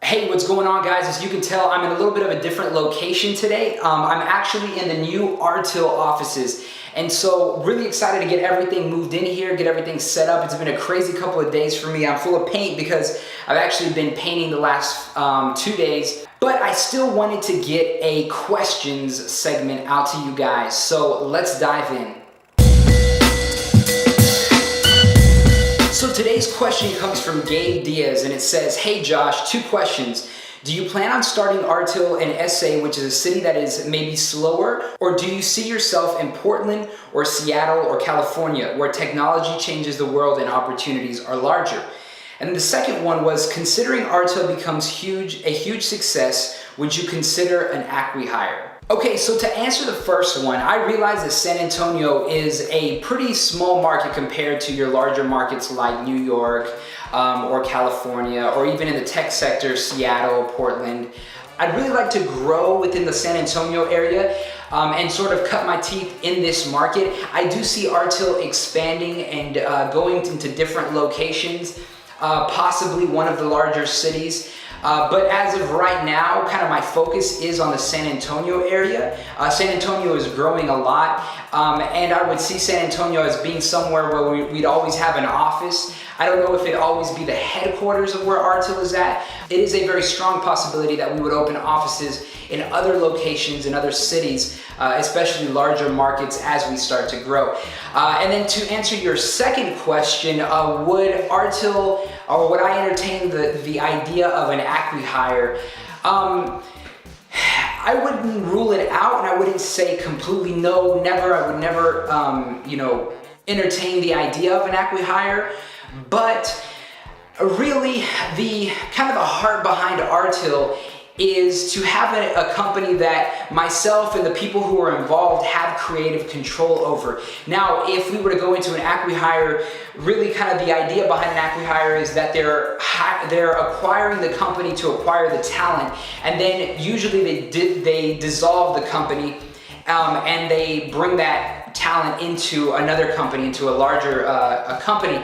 Hey, what's going on, guys? As you can tell, I'm in a little bit of a different location today. I'm actually in the new aretil offices. And so really excited to get everything moved in here, get everything set up. It's been a crazy couple of days for me. I'm full of paint because I've actually been painting the last 2 days. But I still wanted to get a questions segment out to you guys. So let's dive in. So today's question comes from Gabe Diaz, and it says, "Hey Josh, 2 questions. Do you plan on starting aretil in SA, which is a city that is maybe slower, or do you see yourself in Portland or Seattle or California, where technology changes the world and opportunities are larger?" And the second one was, considering aretil becomes a huge success, would you consider an aquihire? Okay, so to answer the first one, I realize that San Antonio is a pretty small market compared to your larger markets like New York or California, or even in the tech sector, Seattle, Portland. I'd really like to grow within the San Antonio area and sort of cut my teeth in this market. I do see aretil expanding and going into different locations, possibly one of the larger cities. But as of right now, kind of my focus is on the San Antonio area. San Antonio is growing a lot, and I would see San Antonio as being somewhere where we'd always have an office. I don't know if it'd always be the headquarters of where aretil is at. It is a very strong possibility that we would open offices in other locations, in other cities, especially larger markets as we start to grow. And then to answer your second question, would aretil, or would I entertain the idea of an aquihire? I wouldn't rule it out, and I wouldn't say completely no, never. I would never, entertain the idea of an aquihire. But really, the kind of the heart behind aretil is to have a company that myself and the people who are involved have creative control over. Now, if we were to go into an aquihire, really kind of the idea behind an aquihire is that they're acquiring the company to acquire the talent, and then usually they dissolve the company and they bring that talent into another company, into a larger company.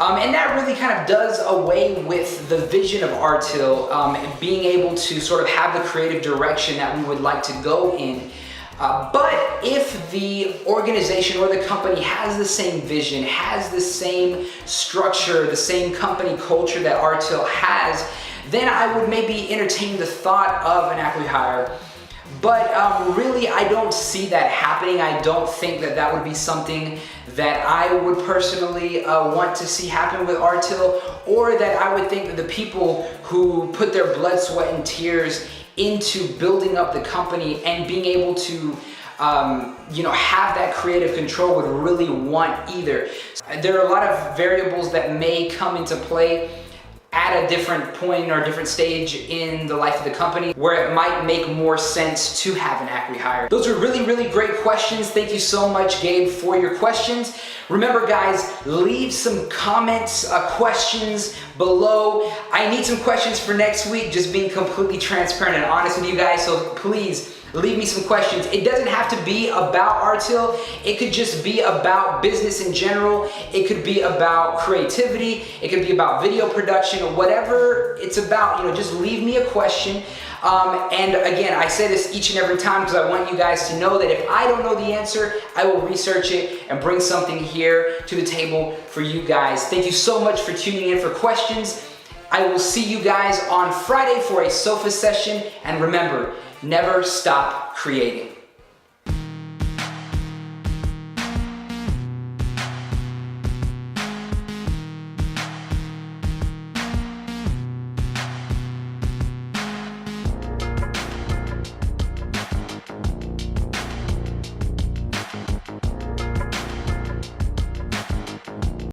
And that really kind of does away with the vision of aretil, being able to sort of have the creative direction that we would like to go in. But if the organization or the company has the same vision, has the same structure, the same company culture that aretil has, then I would maybe entertain the thought of an aquihire. But really, I don't see that happening. I don't think that that would be something that I would personally want to see happen with aretil, or that I would think that the people who put their blood, sweat, and tears into building up the company and being able to have that creative control would really want either. There are a lot of variables that may come into play at a different point or a different stage in the life of the company where it might make more sense to have an aquihire. Those are really, really great questions. Thank you so much, Gabe, for your questions. Remember, guys, leave some comments, questions below. I need some questions for next week, just being completely transparent and honest with you guys, so please leave me some questions. It doesn't have to be about aretil. It could just be about business in general. It could be about creativity. It could be about video production, or whatever it's about. Just leave me a question. And again, I say this each and every time because I want you guys to know that if I don't know the answer, I will research it and bring something here to the table for you guys. Thank you so much for tuning in for questions. I will see you guys on Friday for a sofa session. And remember, never stop creating.